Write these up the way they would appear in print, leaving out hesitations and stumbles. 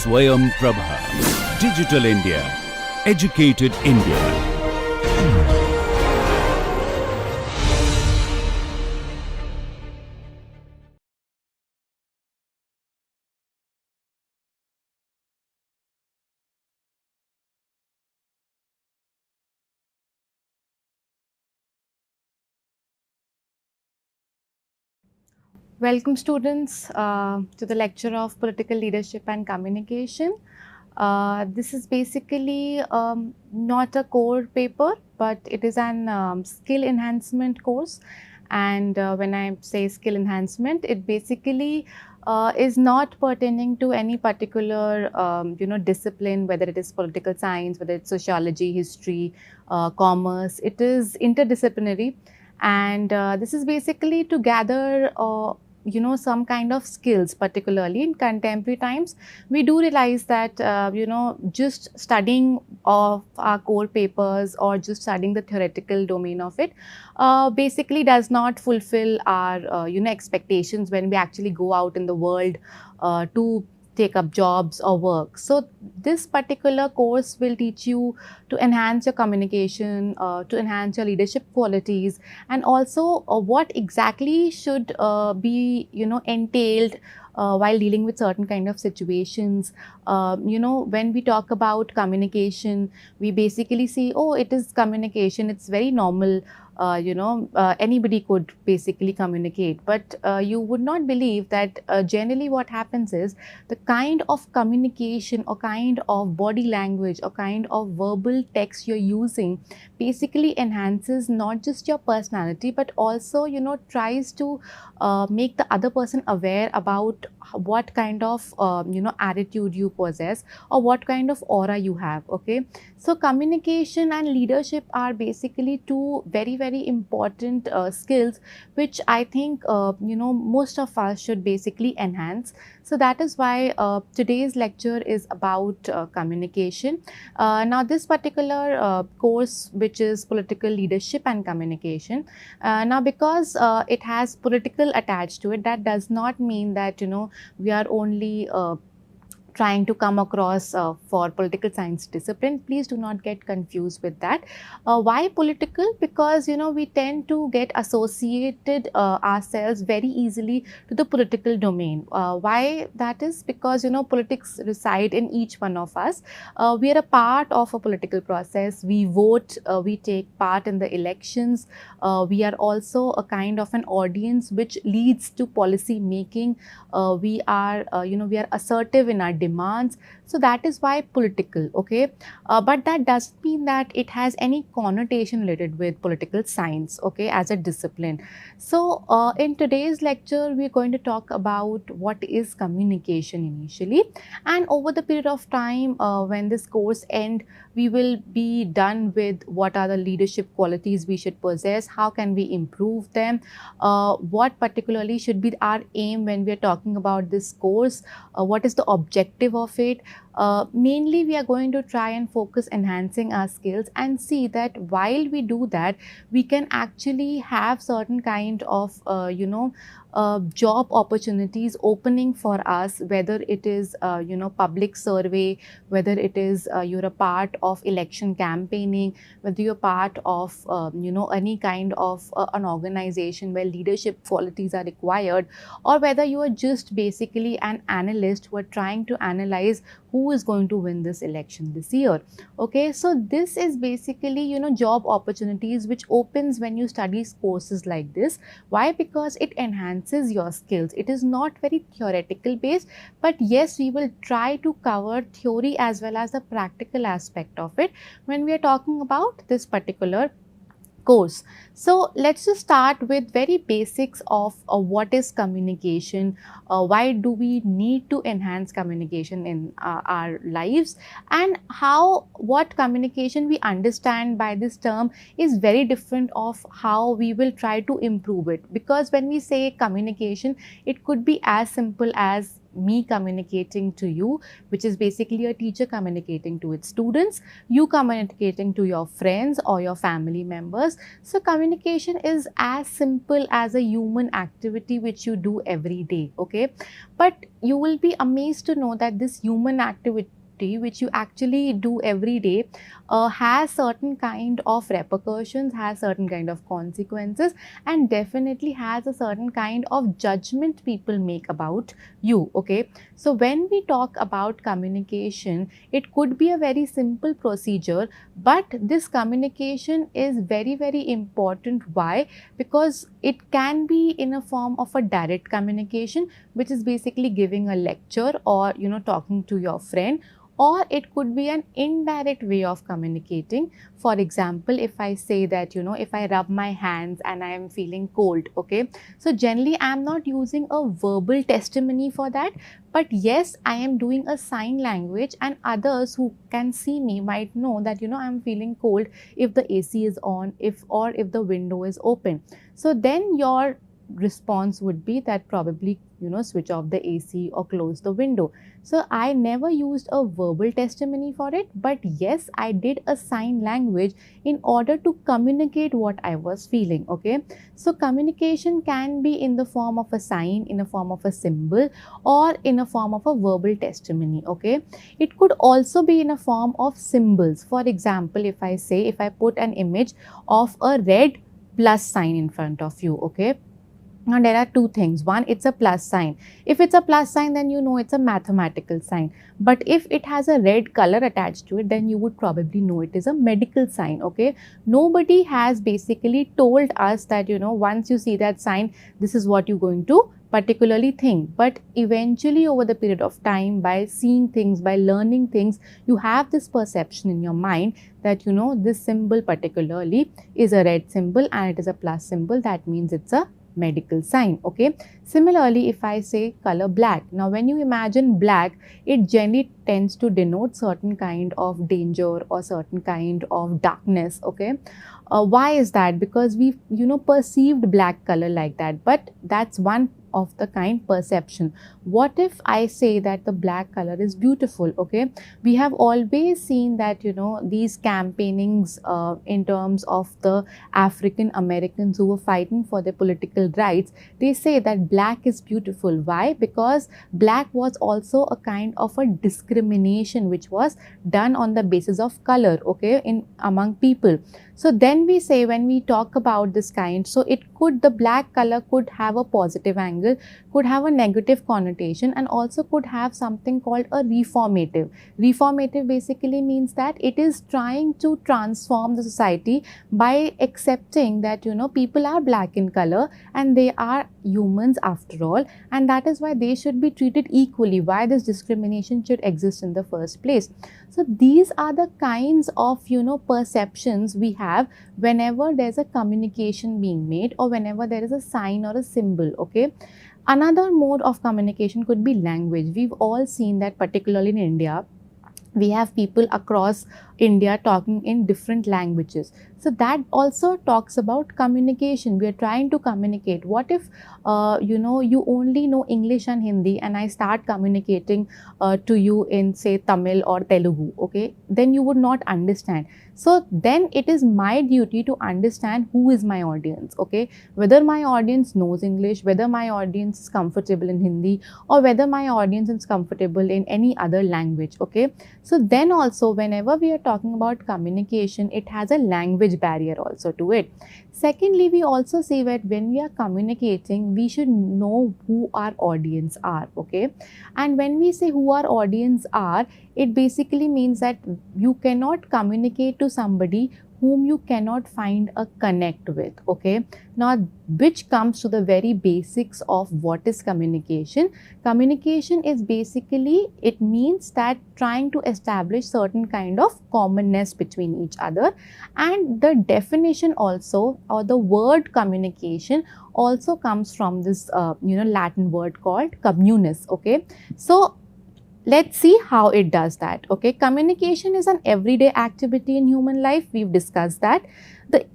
Swayam Prabha. Digital India. Educated India. Welcome students to the lecture of Political Leadership and Communication. This is basically not a core paper, but it is an skill enhancement course. And when I say skill enhancement, it basically is not pertaining to any particular discipline, whether it is political science, whether it's sociology, history, commerce. It is interdisciplinary, and this is basically to gather some kind of skills, particularly in contemporary times. We do realize that just studying of our core papers or just studying the theoretical domain of it basically does not fulfill our expectations when we actually go out in the world to take up jobs or work. So this particular course will teach you to enhance your communication, to enhance your leadership qualities, and also what exactly should be entailed while dealing with certain kind of situations. When we talk about communication, we basically see, oh, it is communication, it's very normal. Anybody could basically communicate, but you would not believe that generally what happens is the kind of communication or kind of body language or kind of verbal text you're using basically enhances not just your personality, but also tries to make the other person aware about what kind of attitude you possess or what kind of aura you have. Okay, so communication and leadership are basically two very important skills which I think most of us should basically enhance. So that is why today's lecture is about communication. Now this particular course, which is political leadership and communication, now because it has political attached to it, that does not mean that we are only trying to come across for political science discipline. Please do not get confused with that. Why political? Because we tend to get associated ourselves very easily to the political domain. Why that is? Because politics reside in each one of us. We are a part of a political process. We vote, we take part in the elections. We are also a kind of an audience which leads to policy making. We are assertive in our demands. So that is why political. Okay, but that doesn't mean that it has any connotation related with political science, okay, as a discipline. So in today's lecture, we're going to talk about what is communication initially, and over the period of time when this course ends, we will be done with what are the leadership qualities we should possess, how can we improve them, what particularly should be our aim when we are talking about this course, what is the objective of it. Mainly we are going to try and focus enhancing our skills and see that while we do that, we can actually have certain kind of job opportunities opening for us, whether it is public survey, whether it is you're a part of election campaigning, whether you're part of any kind of an organization where leadership qualities are required, or whether you are just basically an analyst who are trying to analyze who is going to win this election this year. Okay, so this is basically job opportunities which opens when you study courses like this. Why? Because it enhances your skills. It is not very theoretical based, but yes, we will try to cover theory as well as the practical aspect of it when we are talking about this particular course. So let's just start with very basics of what is communication, why do we need to enhance communication in our lives, and what communication we understand by this term is very different of how we will try to improve it. Because when we say communication, it could be as simple as me communicating to you, which is basically a teacher communicating to its students, you communicating to your friends or your family members. So communication is as simple as a human activity which you do every day, okay? But you will be amazed to know that this human activity which you actually do every day has certain kind of repercussions, has certain kind of consequences, and definitely has a certain kind of judgment people make about you, okay? So when we talk about communication, it could be a very simple procedure, but this communication is very, very important. Why? Because it can be in a form of a direct communication, which is basically giving a lecture or talking to your friend, or it could be an indirect way of communicating. For example, if I say that if I rub my hands and I am feeling cold, okay, so generally I am not using a verbal testimony for that, but yes, I am doing a sign language, and others who can see me might know that I am feeling cold if the AC is on, if the window is open. So then your response would be that probably switch off the AC or close the window. So I never used a verbal testimony for it, but yes, I did a sign language in order to communicate what I was feeling, okay? So communication can be in the form of a sign, in a form of a symbol, or in a form of a verbal testimony, okay? It could also be in a form of symbols. For example, if I put an image of a red plus sign in front of you, okay? Now there are two things. One, it's a plus sign. If it's a plus sign, then it's a mathematical sign. But if it has a red color attached to it, then you would probably know it is a medical sign, okay? Nobody has basically told us that, once you see that sign, this is what you're going to particularly think. But eventually over the period of time, by seeing things, by learning things, you have this perception in your mind that, this symbol particularly is a red symbol and it is a plus symbol. That means it's a medical sign, okay? Similarly, if I say color black, now when you imagine black, it generally tends to denote certain kind of danger or certain kind of darkness, okay? Why is that? Because we've perceived black color like that, but that's one of the kind perception. What if I say that the black color is beautiful, okay? We have always seen that these campaignings in terms of the African Americans who were fighting for their political rights, they say that black is beautiful. Why? Because black was also a kind of a discrimination which was done on the basis of color, okay, in among people. So then we say, when we talk about this kind, so the black color could have a positive angle, could have a negative connotation, and also could have something called a reformative. Reformative basically means that it is trying to transform the society by accepting that people are black in color and they are humans after all, and that is why they should be treated equally, why this discrimination should exist in the first place. So these are the kinds of perceptions we have whenever there's a communication being made or whenever there is a sign or a symbol, okay? Another mode of communication could be language. We've all seen that, particularly in India, we have people across India talking in different languages. So that also talks about communication. We are trying to communicate. What if you only know English and Hindi and I start communicating to you in say Tamil or Telugu, okay? Then you would not understand. So then it is my duty to understand who is my audience, okay? Whether my audience knows English, whether my audience is comfortable in Hindi, or whether my audience is comfortable in any other language, okay? So then also, whenever we are talking about communication, it has a language barrier also to it. Secondly, we also say that when we are communicating, we should know who our audience are, okay? And when we say who our audience are, it basically means that you cannot communicate to somebody whom you cannot find a connect with, okay? Now, which comes to the very basics of what is communication. Communication is basically, it means that trying to establish certain kind of commonness between each other, and the definition also, or the word communication also comes from this Latin word called communis, okay? So let's see how it does that, okay? Communication is an everyday activity in human life. We've discussed that.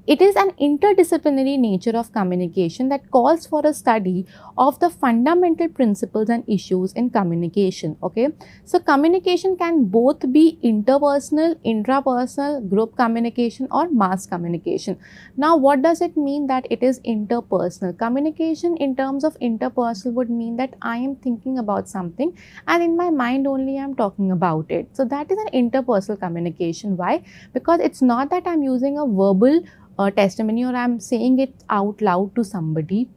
It is an interdisciplinary nature of communication that calls for a study of the fundamental principles and issues in communication. Okay, so communication can both be interpersonal, intrapersonal, group communication, or mass communication. Now, what does it mean that it is interpersonal? Communication in terms of interpersonal would mean that I am thinking about something and in my mind only I am talking about it. So that is an interpersonal communication. Why? Because it's not that I'm using a verbal testimony or I'm saying it out loud to somebody.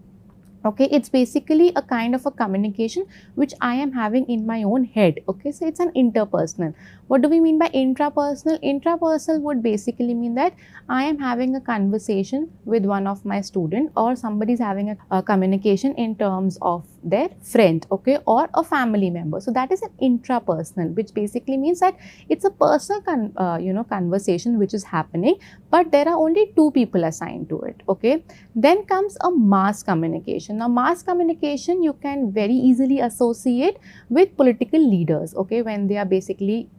Okay, it's basically a kind of a communication which I am having in my own head. Okay, so it's an interpersonal. What do we mean by intrapersonal? Intrapersonal would basically mean that I am having a conversation with one of my student, or somebody is having a communication in terms of their friend, okay, or a family member. So that is an intrapersonal, which basically means that it's a personal conversation which is happening, but there are only two people assigned to it. Okay, then comes a mass communication. Now, mass communication you can very easily associate with political leaders, okay, when they are basically,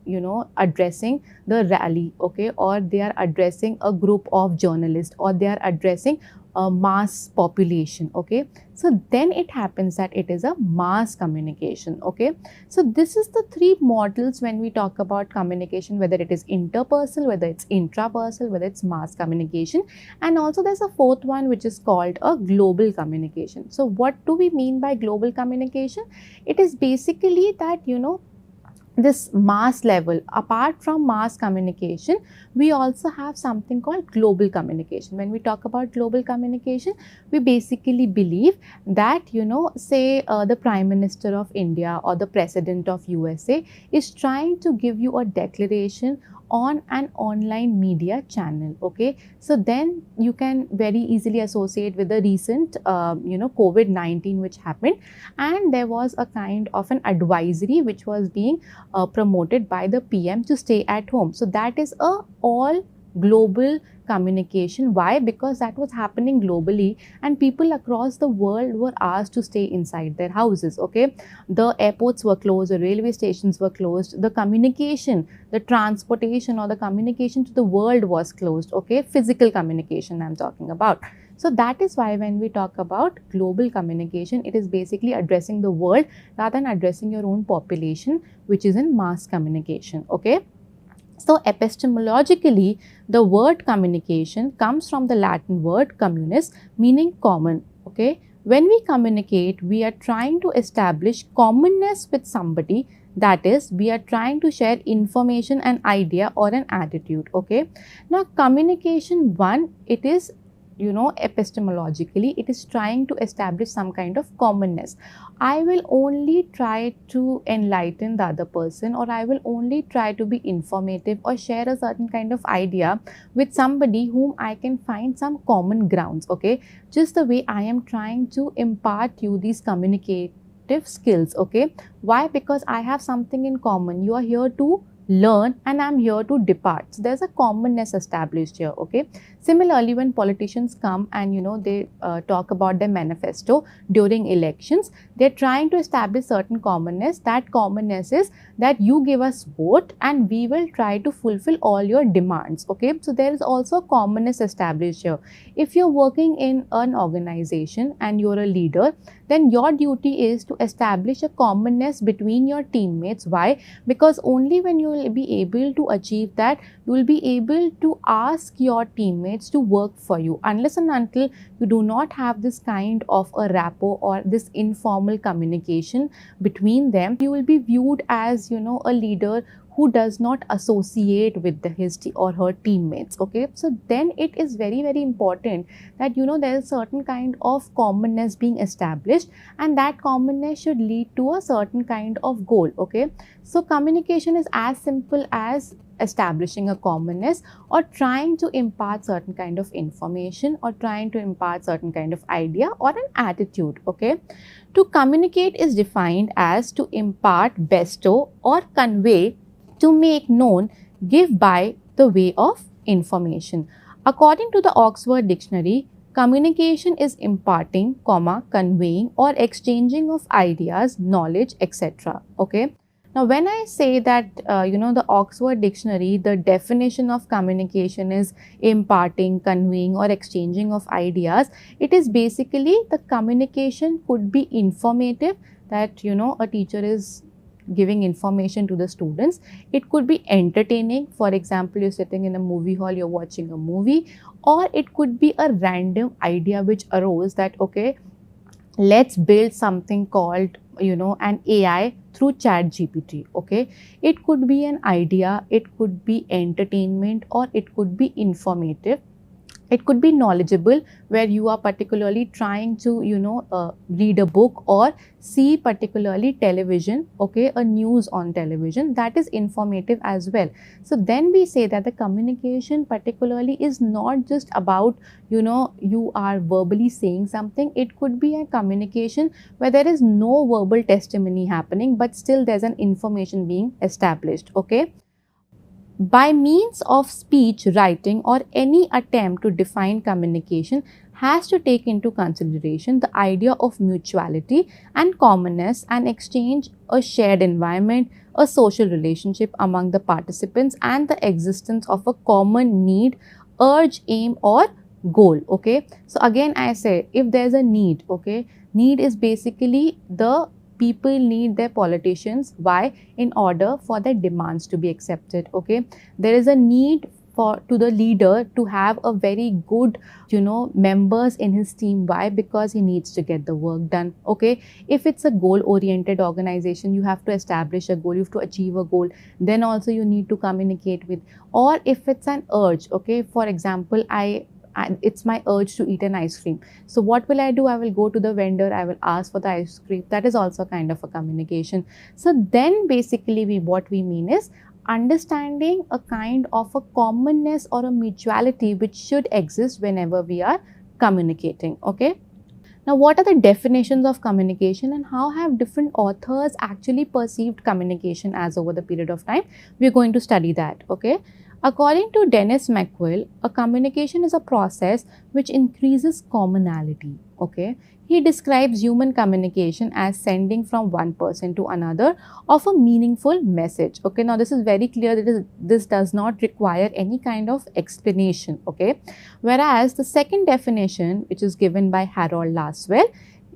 addressing the rally, okay, or they are addressing a group of journalists, or they are addressing a mass population. Okay, so then it happens that it is a mass communication. Okay, so this is the three models when we talk about communication, whether it is interpersonal, whether it's intrapersonal, whether it's mass communication. And also there's a fourth one which is called a global communication. So what do we mean by global communication? It is basically that, this mass level. Apart from mass communication, we also have something called global communication. When we talk about global communication, we basically believe that, say the Prime Minister of India or the President of USA is trying to give you a declaration on an online media channel. Okay, so then you can very easily associate with the recent COVID-19 which happened, and there was a kind of an advisory which was being promoted by the PM to stay at home. So that is a all global communication. Why? Because that was happening globally and people across the world were asked to stay inside their houses. Okay, the airports were closed, the railway stations were closed, the communication, the transportation or the communication to the world was closed. Okay, physical communication I'm talking about. So that is why when we talk about global communication, it is basically addressing the world rather than addressing your own population, which is in mass communication. Okay, so epistemologically, the word communication comes from the Latin word communis, meaning common. Okay, when we communicate, we are trying to establish commonness with somebody. That is, we are trying to share information, an idea or an attitude. Okay, now communication one, it is, epistemologically, it is trying to establish some kind of commonness. I will only try to enlighten the other person, or I will only try to be informative or share a certain kind of idea with somebody whom I can find some common grounds. Okay, just the way I am trying to impart you these communicative skills. Okay, why? Because I have something in common. You are here to learn and I'm here to depart. So there's a commonness established here. Okay, similarly, when politicians come and they talk about their manifesto during elections, they're trying to establish certain commonness. That commonness is that you give us vote and we will try to fulfill all your demands. Okay, so there is also commonness established here. If you're working in an organization and you're a leader, then your duty is to establish a commonness between your teammates. Why? Because only when you will be able to achieve that, you will be able to ask your teammates to work for you. Unless and until you do not have this kind of a rapport or this informal communication between them, you will be viewed as, a leader who does not associate with his or her teammates. Okay, so then it is very, very important that there is certain kind of commonness being established, and that commonness should lead to a certain kind of goal. Okay, so communication is as simple as establishing a commonness or trying to impart certain kind of information or trying to impart certain kind of idea or an attitude. Okay, to communicate is defined as to impart, bestow or convey, to make known, give by the way of information. According to the Oxford Dictionary, communication is imparting, conveying or exchanging of ideas, knowledge, etc. Okay. Now, when I say that, the Oxford Dictionary, the definition of communication is imparting, conveying, or exchanging of ideas. It is basically the communication could be informative, that, a teacher is giving information to the students. It could be entertaining. For example, you're sitting in a movie hall, you're watching a movie, or it could be a random idea which arose that, okay, let's build something called, an AI through chat GPT. Okay, it could be an idea, it could be entertainment, or it could be informative. It could be knowledgeable, where you are particularly trying to, read a book or see particularly television, okay, a news on television, that is informative as well. So then we say that the communication particularly is not just about, you are verbally saying something. It could be a communication where there is no verbal testimony happening, but still there's an information being established. Okay, by means of speech, writing, or any attempt to define communication has to take into consideration the idea of mutuality and commonness and exchange, a shared environment, a social relationship among the participants, and the existence of a common need, urge, aim, or goal. Okay, so again I say, if there's a need, okay, need is basically the people need their politicians. Why? In order for their demands to be accepted. Okay, there is a need for to the leader to have a very good, members in his team. Why? Because he needs to get the work done. Okay, if it's a goal oriented organization, you have to establish a goal, you have to achieve a goal, then also you need to communicate with. Or if it's an urge, okay, for example, it's my urge to eat an ice cream. So what will I do? I will go to the vendor, I will ask for the ice cream. That is also kind of a communication. So then basically what we mean is understanding a kind of a commonness or a mutuality which should exist whenever we are communicating. Okay. Now, what are the definitions of communication and how have different authors actually perceived communication as over the period of time? We're going to study that. Okay. According to Dennis McQuill, a communication is a process which increases commonality. Okay, he describes human communication as sending from one person to another of a meaningful message. Okay, now this is very clear that this does not require any kind of explanation. Okay, whereas the second definition, which is given by Harold Laswell,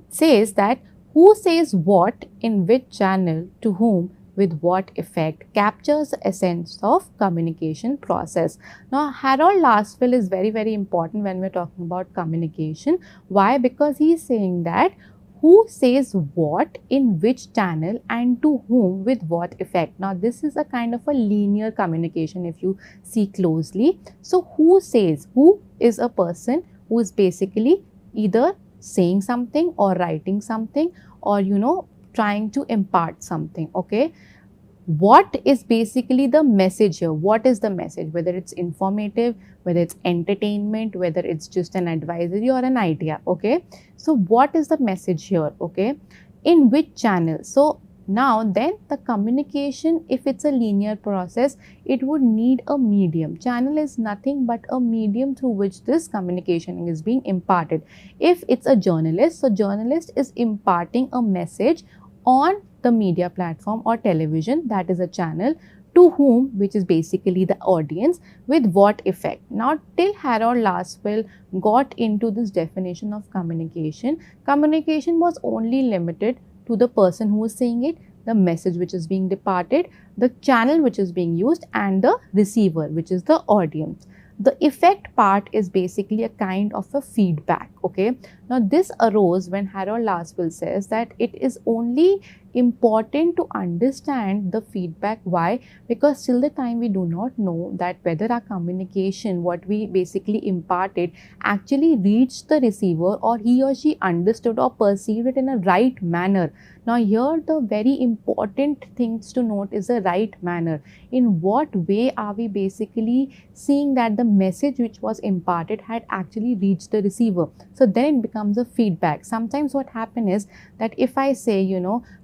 says that who says what in which channel to whom with what effect captures the essence of communication process. Now, Harold Laswell is very, very important when we're talking about communication. Why? Because he's saying that who says what in which channel and to whom with what effect. Now, this is a kind of a linear communication if you see closely. So, who says? Who is a person who is basically either saying something or writing something or, trying to impart something. Okay, what is basically the message here? What is the message? Whether it's informative, whether it's entertainment, whether it's just an advisory or an idea. Okay, so what is the message here? Okay, in which channel? So now then the communication, if it's a linear process, it would need a medium. Channel is nothing but a medium through which this communication is being imparted. If it's a journalist, so journalist is imparting a message on the media platform or television, that is a channel, to whom, which is basically the audience, with what effect. Now, till Harold Laswell got into this definition of communication, communication was only limited to the person who is saying it, the message which is being departed, the channel which is being used, and the receiver, which is the audience. The effect part is basically a kind of a feedback. Okay, now this arose when Harold Laswell says that it is only important to understand the feedback. Why? Because till the time we do not know that whether our communication, what we basically imparted, actually reached the receiver or he or she understood or perceived it in a right manner. Now here the very important things to note is the right manner. In what way are we basically seeing that the message which was imparted had actually reached the receiver? So then it becomes a feedback. Sometimes what happens is that if I say,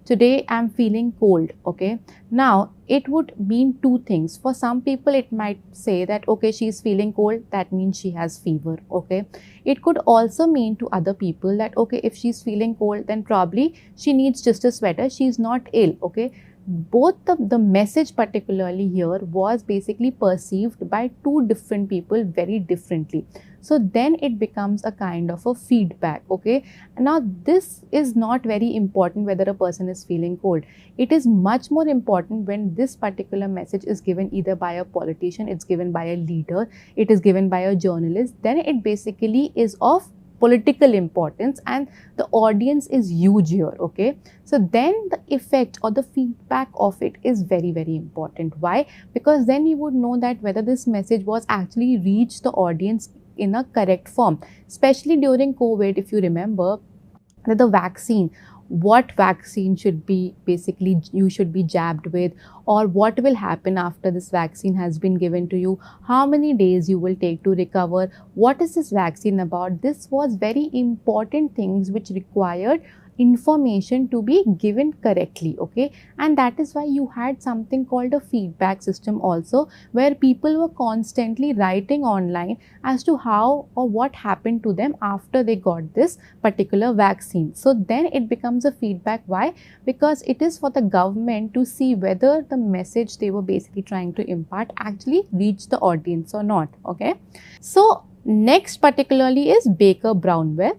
today I'm feeling cold, okay, now it would mean two things. For some people it might say that, okay, she's feeling cold, that means she has fever. Okay, it could also mean to other people that, okay, if she's feeling cold, then probably she needs just a sweater, she's not ill. Okay, both the message particularly here was basically perceived by two different people very differently. So then it becomes a kind of a feedback. Okay, now this is not very important whether a person is feeling cold. It is much more important when this particular message is given either by a politician, it's given by a leader, it is given by a journalist. Then it basically is of political importance and the audience is huge here. Okay, so then the effect or the feedback of it is very, very important. Why? Because then you would know that whether this message was actually reached the audience in a correct form. Especially during COVID, if you remember that the vaccine, what vaccine should be basically you should be jabbed with, or what will happen after this vaccine has been given to you, how many days you will take to recover, what is this vaccine about. This was very important things which required information to be given correctly. Okay, and that is why you had something called a feedback system also, where people were constantly writing online as to how or what happened to them after they got this particular vaccine. So then it becomes a feedback. Why? Because it is for the government to see whether the message they were basically trying to impart actually reached the audience or not. Okay, so next particularly is Baker Brownwell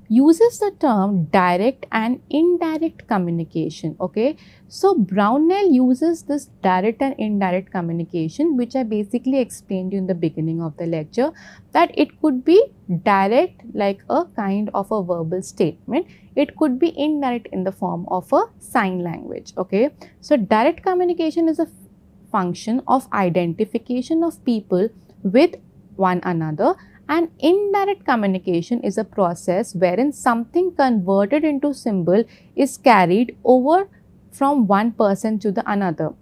uses the term direct and indirect communication. Okay, so Brownell uses this direct and indirect communication, which I basically explained you in the beginning of the lecture, that it could be direct like a kind of a verbal statement, it could be indirect in the form of a sign language. Okay, so direct communication is a function of identification of people with one another, and indirect communication is a process wherein something converted into symbol is carried over from one person to the another.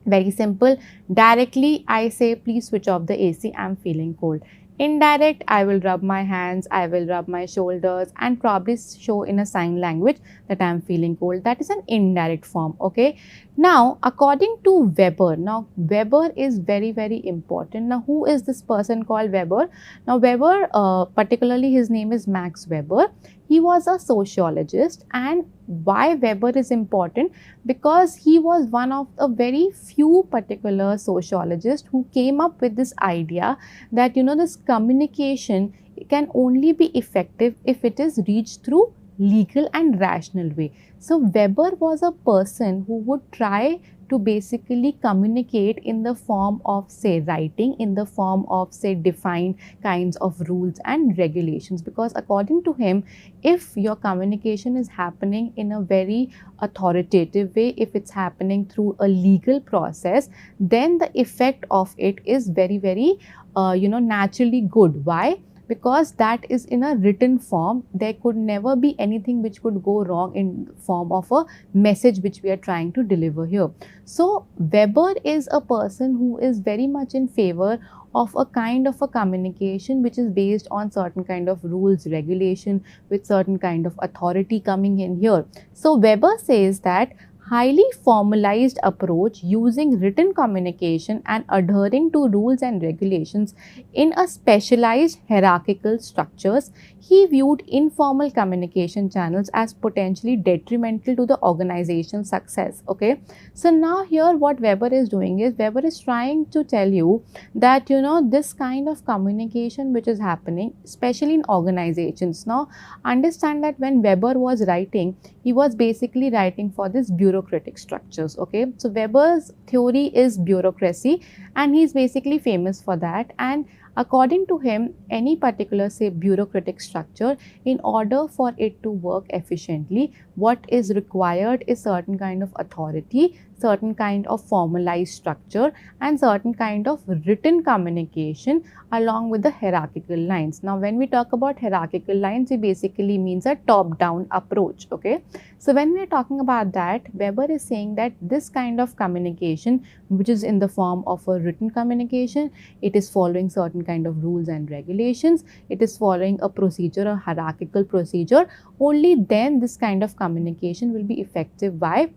Very simple. Directly I say please switch off the AC, I'm feeling cold. Indirect, I will rub my hands, I will rub my shoulders and probably show in a sign language that I am feeling cold. That is an indirect form. Okay, now according to Weber, now Weber is very, very important. Now who is this person called Weber? Now Weber, particularly his name is Max Weber. He was a sociologist. And why Weber is important? Because he was one of a very few particular sociologists who came up with this idea that this communication can only be effective if it is reached through legal and rational way. So Weber was a person who would try to basically communicate in the form of say writing, in the form of say defined kinds of rules and regulations, because according to him, if your communication is happening in a very authoritative way, if it's happening through a legal process, then the effect of it is very, very naturally good. Why? Because that is in a written form. There could never be anything which could go wrong in form of a message which we are trying to deliver here. So Weber is a person who is very much in favor of a kind of a communication which is based on certain kind of rules, regulation, with certain kind of authority coming in here. So Weber says that highly formalized approach using written communication and adhering to rules and regulations in a specialized hierarchical structures, he viewed informal communication channels as potentially detrimental to the organization's success. Okay, so now here what Weber is doing is Weber is trying to tell you that this kind of communication which is happening especially in organizations. Now understand that when Weber was writing, he was basically writing for this bureaucratic structures. Okay, so Weber's theory is bureaucracy and he's basically famous for that. And according to him, any particular say bureaucratic structure, in order for it to work efficiently, what is required is certain kind of authority, certain kind of formalized structure and certain kind of written communication along with the hierarchical lines. Now when we talk about hierarchical lines, it basically means a top-down approach. Okay, so when we are talking about that, Weber is saying that this kind of communication which is in the form of a written communication, it is following certain kind of rules and regulations, it is following a procedure, a hierarchical procedure, only then this kind of communication will be effective. Why?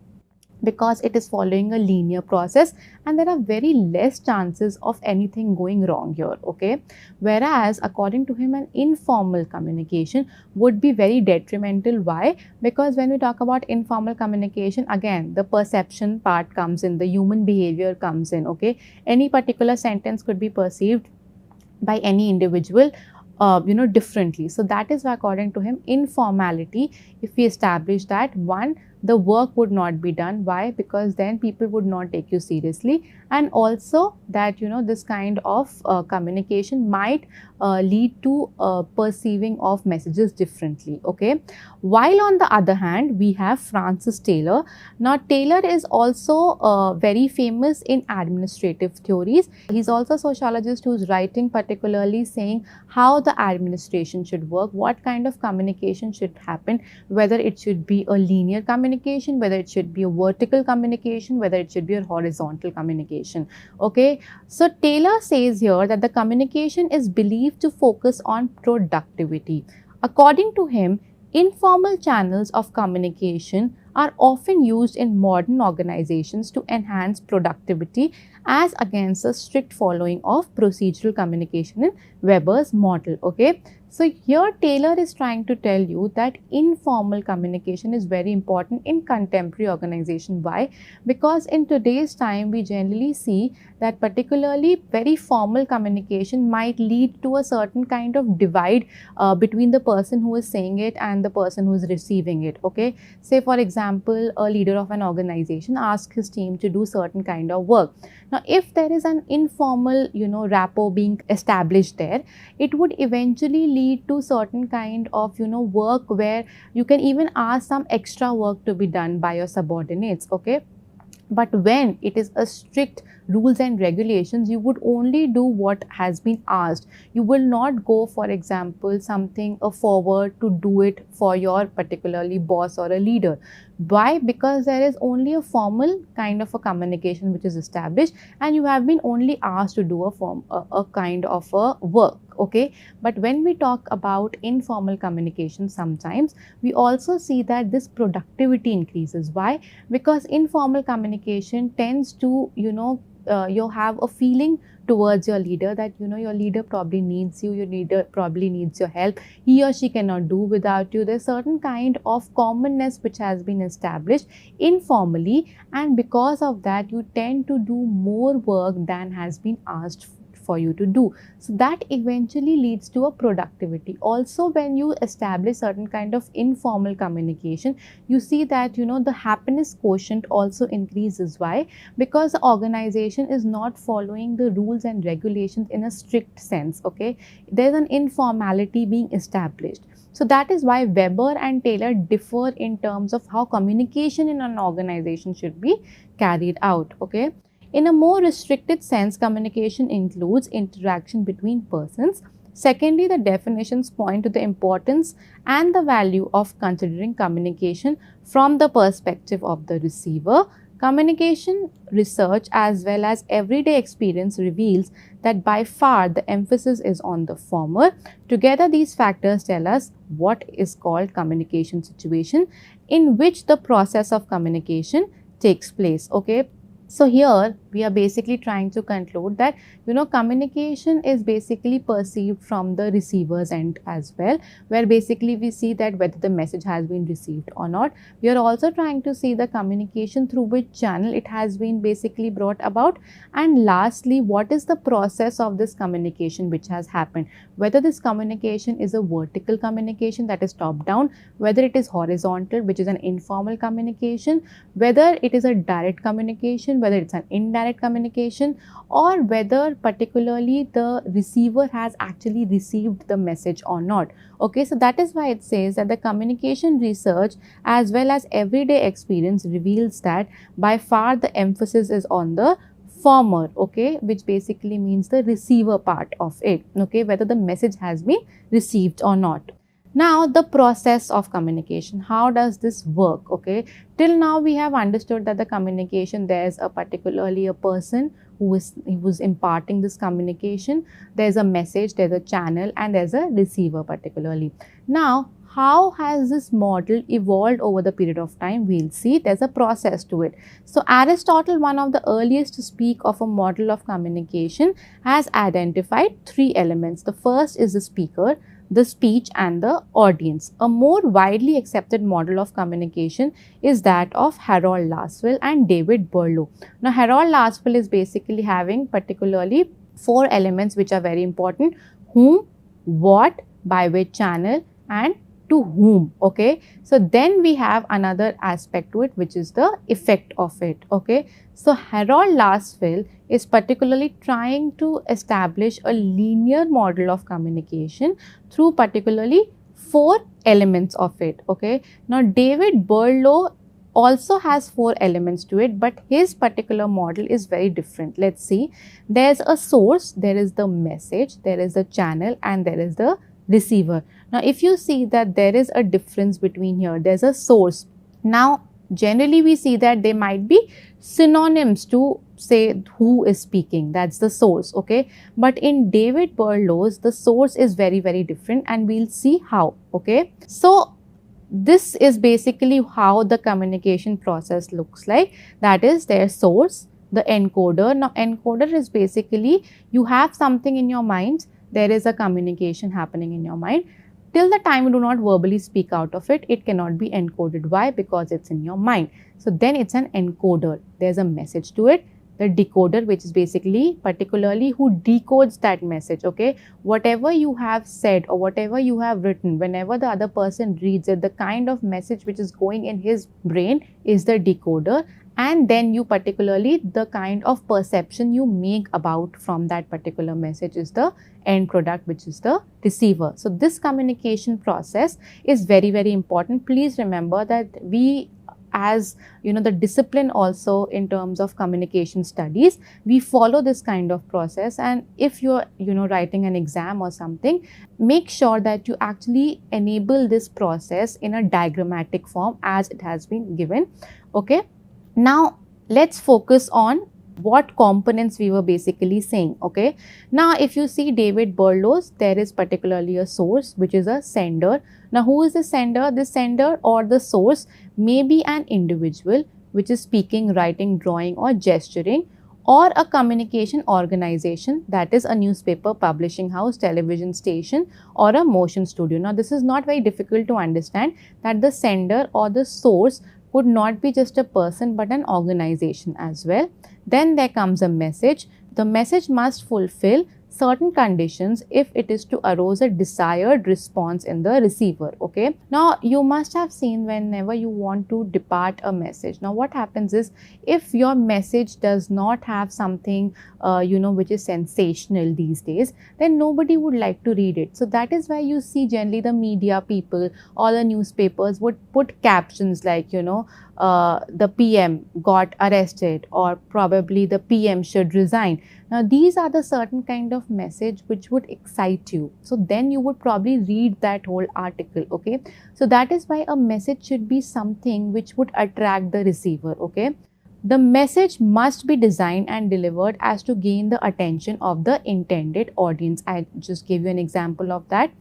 because it is following a linear process and there are very less chances of anything going wrong here, okay? Whereas according to him, an informal communication would be very detrimental. Why? Because when we talk about informal communication, again the perception part comes in, the human behavior comes in, okay? Any particular sentence could be perceived by any individual differently. So that is why according to him, informality, if we establish that, one, the work would not be done. Why? Because then people would not take you seriously, and also that this kind of communication might lead to perceiving of messages differently, okay? While on the other hand, we have Francis Taylor. Now Taylor is also very famous in administrative theories. He's also a sociologist who's writing particularly saying how the administration should work, what kind of communication should happen, whether it should be a linear communication, whether it should be a vertical communication, whether it should be a horizontal communication, okay? So Taylor says here that the communication is believed to focus on productivity. According to him, informal channels of communication are often used in modern organizations to enhance productivity as against a strict following of procedural communication in Weber's model, okay? So here Taylor is trying to tell you that informal communication is very important in contemporary organization. Why? Because in today's time we generally see that particularly very formal communication might lead to a certain kind of divide between the person who is saying it and the person who is receiving it, okay? Say for example, a leader of an organization asks his team to do certain kind of work. Now if there is an informal rapport being established there, it would eventually lead to certain kind of work where you can even ask some extra work to be done by your subordinates, okay? But when it is a strict rules and regulations, you would only do what has been asked. You will not go, for example, something forward to do it for your particularly boss or a leader. Why? Because there is only a formal kind of a communication which is established and you have been only asked to do a kind of a work, okay? But when we talk about informal communication, sometimes we also see that this productivity increases. Why? Because informal communication tends to you have a feeling towards your leader that your leader probably needs you, your leader probably needs your help, he or she cannot do without you. There's certain kind of commonness which has been established informally, and because of that you tend to do more work than has been asked for you to do. So that eventually leads to a productivity. Also, when you establish certain kind of informal communication, you see that the happiness quotient also increases. Why? Because the organization is not following the rules and regulations in a strict sense, okay? There's an informality being established. So that is why Weber and Taylor differ in terms of how communication in an organization should be carried out, okay? In a more restricted sense, communication includes interaction between persons. Secondly, the definitions point to the importance and the value of considering communication from the perspective of the receiver. Communication research as well as everyday experience reveals that by far the emphasis is on the former. Together, these factors tell us what is called communication situation in which the process of communication takes place, okay? So here we are basically trying to conclude that communication is basically perceived from the receiver's end as well, where basically we see that whether the message has been received or not. We are also trying to see the communication through which channel it has been basically brought about, and lastly what is the process of this communication which has happened, whether this communication is a vertical communication, that is top down, whether it is horizontal, which is an informal communication, whether it is a direct communication, whether it's an indirect communication, or whether particularly the receiver has actually received the message or not, okay? So that is why it says that the communication research as well as everyday experience reveals that by far the emphasis is on the former, okay, which basically means the receiver part of it, okay, whether the message has been received or not. Now the process of communication, how does this work, okay? Till now we have understood that the communication, there's a particularly a person who is imparting this communication, there's a message, there's a channel, and there's a receiver particularly. Now how has this model evolved over the period of time? We'll see there's a process to it. So Aristotle, one of the earliest to speak of a model of communication, has identified three elements. The first is the speaker, the speech, and the audience. A more widely accepted model of communication is that of Harold Lasswell and David Berlow. Now Harold Lasswell is basically having particularly four elements which are very important: whom, what, by which channel, and to whom. Okay, so then we have another aspect to it, which is the effect of it. Okay, so Harold Lasswell is particularly trying to establish a linear model of communication through particularly four elements of it. Okay, now David Berlow also has four elements to it, but his particular model is very different. Let's see. There's a source, there is the message, there is the channel, and there is the receiver. Now if you see that there is a difference between here, there's a source. Now generally we see that they might be synonyms to say who is speaking, that's the source. Okay, but in David Berlow's, the source is very different, and we'll see how. Okay, so this is basically how the communication process looks like. That is their source, the encoder. Now encoder is basically, you have something in your mind, there is a communication happening in your mind. Till the time you do not verbally speak out of it, it cannot be encoded. Why? Because it's in your mind. So then it's an encoder. There's a message to it. The decoder, which is basically particularly who decodes that message. Okay, whatever you have said or whatever you have written, whenever the other person reads it, the kind of message which is going in his brain is the decoder. And then you particularly, the kind of perception you make about from that particular message is the end product, which is the receiver. So this communication process is very important. Please remember that we, as you know, the discipline also in terms of communication studies, we follow this kind of process. And if you're writing an exam or something, make sure that you actually enable this process in a diagrammatic form as it has been given. Okay, now let's focus on what components we were basically saying. Okay, now if you see David Berlow's, there is particularly a source, which is a sender. Now who is the sender? The sender or the source may be an individual which is speaking, writing, drawing, or gesturing, or a communication organization, that is a newspaper, publishing house, television station, or a motion studio. Now this is not very difficult to understand, that the sender or the source could not be just a person but an organization as well. Then there comes a message. The message must fulfill certain conditions if it is to arouse a desired response in the receiver. Okay, now you must have seen whenever you want to depart a message. Now what happens is, if your message does not have something which is sensational these days, then nobody would like to read it. So that is why you see generally the media people or the newspapers would put captions like the PM got arrested, or probably the PM should resign. Now these are the certain kind of message which would excite you. So then you would probably read that whole article. Okay, so that is why a message should be something which would attract the receiver. Okay, the message must be designed and delivered as to gain the attention of the intended audience. I just gave you an example of that.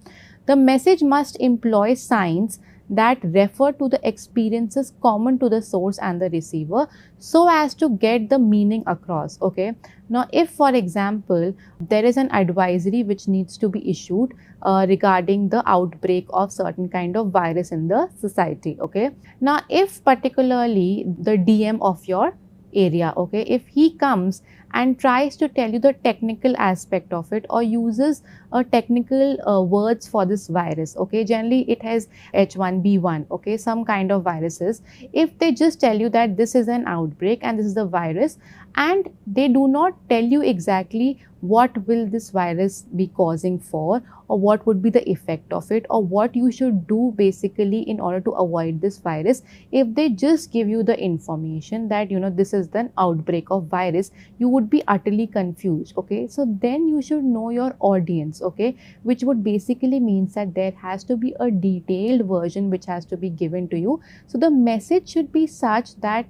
The message must employ signs that refer to the experiences common to the source and the receiver, so as to get the meaning across. Okay, now if for example there is an advisory which needs to be issued regarding the outbreak of certain kind of virus in the society. Okay, now if particularly the DM of your area, okay, if he comes and tries to tell you the technical aspect of it, or uses a technical words for this virus, okay, generally it has H1B1, okay, some kind of viruses. If they just tell you that this is an outbreak and this is the virus, and they do not tell you exactly what will this virus be causing for, or what would be the effect of it, or what you should do basically in order to avoid this virus, if they just give you the information that this is an outbreak of virus, you would be utterly confused. Okay, so then you should know your audience. Okay, which would basically means that there has to be a detailed version which has to be given to you. So the message should be such that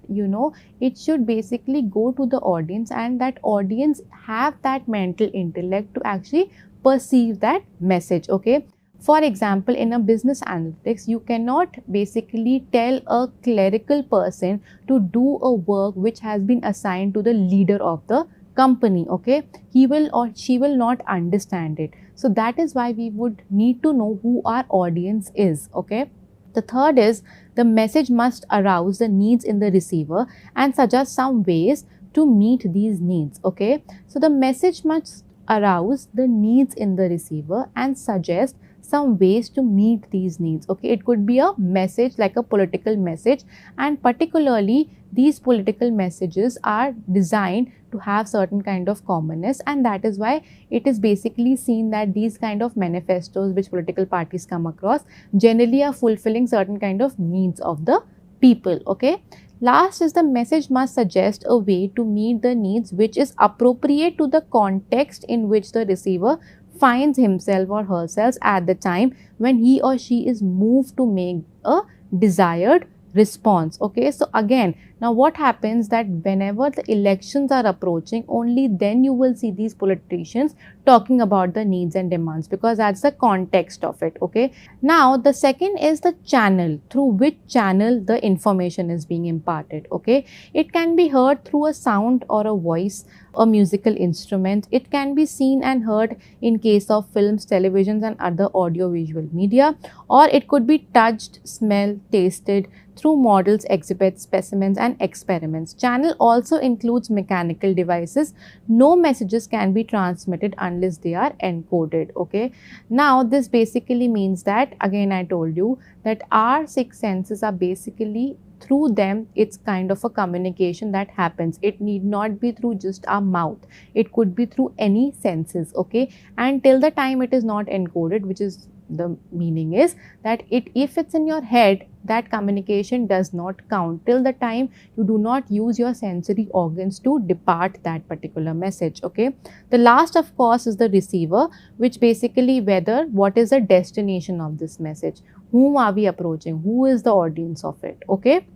it should basically go to the audience, and that audience have that mental intellect to actually perceive that message. Okay, For example, in a business analytics, you cannot basically tell a clerical person to do a work which has been assigned to the leader of the company, okay? He will or she will not understand it. So that is why we would need to know who our audience is, okay? The third is the message must arouse the needs in the receiver and suggest some ways to meet these needs, okay? So the message must arouse the needs in the receiver and suggest some ways to meet these needs, okay? It could be a message like a political message, and particularly these political messages are designed to have certain kind of commonness, and that is why it is basically seen that these kind of manifestos which political parties come across generally are fulfilling certain kind of needs of the people, okay? Last is the message must suggest a way to meet the needs which is appropriate to the context in which the receiver finds himself or herself at the time when he or she is moved to make a desired response, okay? So again, now what happens that whenever the elections are approaching, only then you will see these politicians talking about the needs and demands, because that's the context of it, okay? Now the second is the channel, through which channel the information is being imparted, okay? It can be heard through a sound or a voice, a musical instrument. It can be seen and heard in case of films, televisions and other audio visual media, or it could be touched, smelled, tasted through models, exhibits, specimens and experiments. Channel also includes mechanical devices. No messages can be transmitted unless they are encoded, okay? Now this basically means that, again I told you that our six senses are basically, through them it's kind of a communication that happens. It need not be through just our mouth, it could be through any senses, okay? And till the time it is not encoded, which is the meaning is that if it's in your head, that communication does not count till the time you do not use your sensory organs to depart that particular message, okay? The last of course is the receiver, which basically what is the destination of this message, whom are we approaching, who is the audience of it, okay?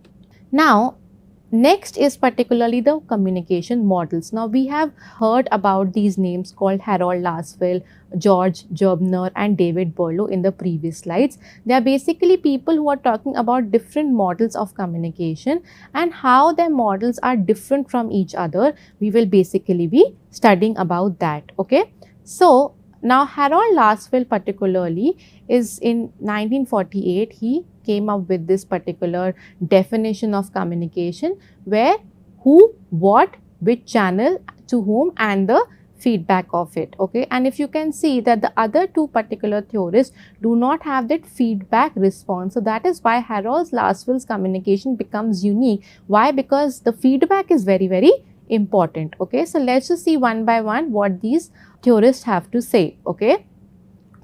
Now next is particularly the communication models. Now we have heard about these names called Harold Lasswell, George Gerbner and David Berlow in the previous slides. They are basically people who are talking about different models of communication and how their models are different from each other. We will basically be studying about that, okay? So now Harold Lasswell particularly is in 1948, he came up with this particular definition of communication where who, what, which channel, to whom and the feedback of it, okay? And if you can see that the other two particular theorists do not have that feedback response, so that is why Harold Lasswell's communication becomes unique. Why? Because the feedback is very, very important, okay? So let's just see one by one what these theorists have to say, okay?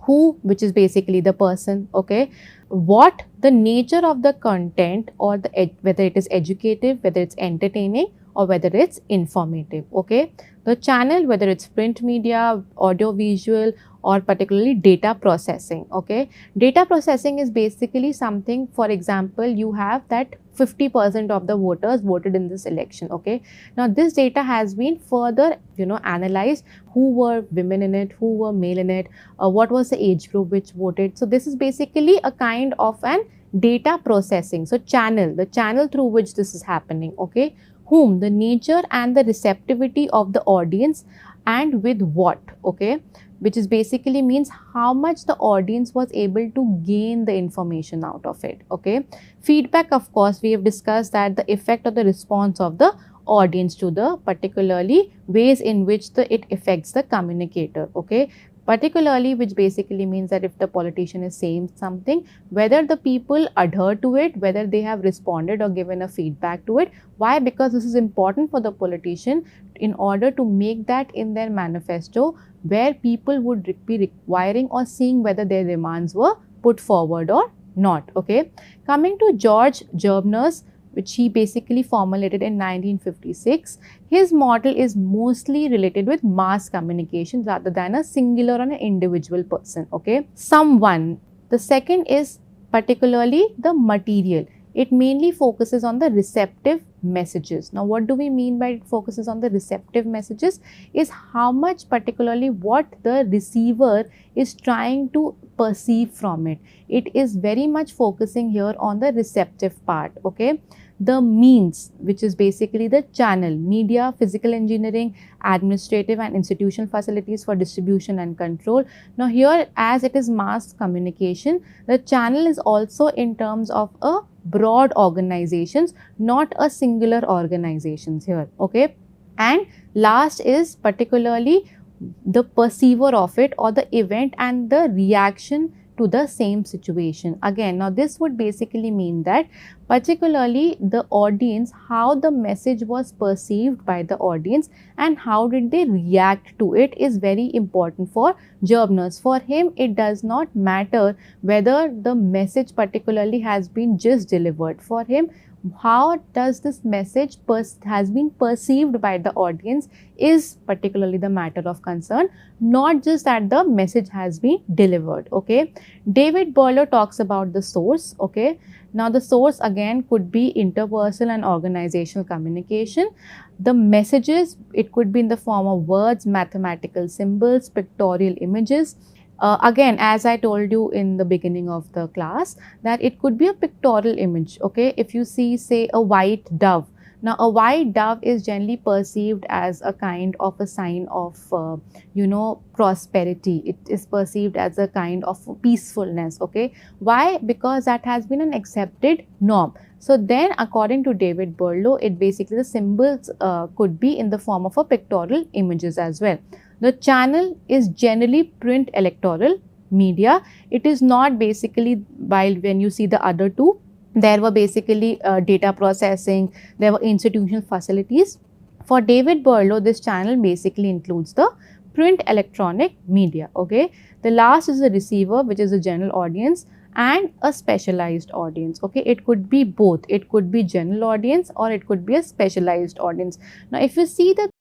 Who, which is basically the person, okay? What, the nature of the content, or the whether it is educative, whether it's entertaining or whether it's informative, okay? The channel, whether it's print media, audio visual or particularly data processing, okay? Data processing is basically something, for example, you have that 50% of the voters voted in this election, okay? Now this data has been further, analyzed, who were women in it, who were male in it, what was the age group which voted. So this is basically a kind of an data processing. So channel, the channel through which this is happening, okay? Whom, the nature and the receptivity of the audience, and with what, okay? Which is basically means how much the audience was able to gain the information out of it, okay? Feedback, of course, we have discussed that the effect of the response of the audience to the particularly ways in which it affects the communicator, okay? Particularly, which basically means that if the politician is saying something, whether the people adhere to it, whether they have responded or given a feedback to it. Why? Because this is important for the politician in order to make that in their manifesto, where people would be requiring or seeing whether their demands were put forward or not, okay? Coming to George Gerbner's, which he basically formulated in 1956. His model is mostly related with mass communication rather than a singular or an individual person, okay? Someone. The second is particularly the material. It mainly focuses on the receptive messages. Now, what do we mean by it focuses on the receptive messages? Is how much particularly what the receiver is trying to perceive from it. It is very much focusing here on the receptive part, okay. The means, which is basically the channel, media, physical engineering, administrative and institutional facilities for distribution and control. Now here, as it is mass communication, the channel is also in terms of a broad organizations, not a singular organizations here, okay. And last is particularly the perceiver of it, or the event and the reaction to the same situation. Again, now this would basically mean that particularly the audience, how the message was perceived by the audience and how did they react to it is very important for journalists. For him, it does not matter whether the message particularly has been just delivered. For him, how does this message has been perceived by the audience is particularly the matter of concern, not just that the message has been delivered, okay. David Boileau talks about the source, okay. Now the source again could be interpersonal and organizational communication. The messages, it could be in the form of words, mathematical symbols, pictorial images. Again, as I told you in the beginning of the class, that it could be a pictorial image, okay. If you see, say, a white dove. Now, a white dove is generally perceived as a kind of a sign of, prosperity. It is perceived as a kind of peacefulness, okay. Why? Because that has been an accepted norm. So then, according to David Boileau, it basically, the symbols could be in the form of a pictorial images as well. The channel is generally print electoral media. It is not basically, while when you see the other two, there were basically data processing, there were institutional facilities. For David Boileau, this channel basically includes the print electronic media, okay. The last is the receiver, which is the general audience, and a specialized audience, okay. It could be both. It could be general audience or it could be a specialized audience. Now, if you see the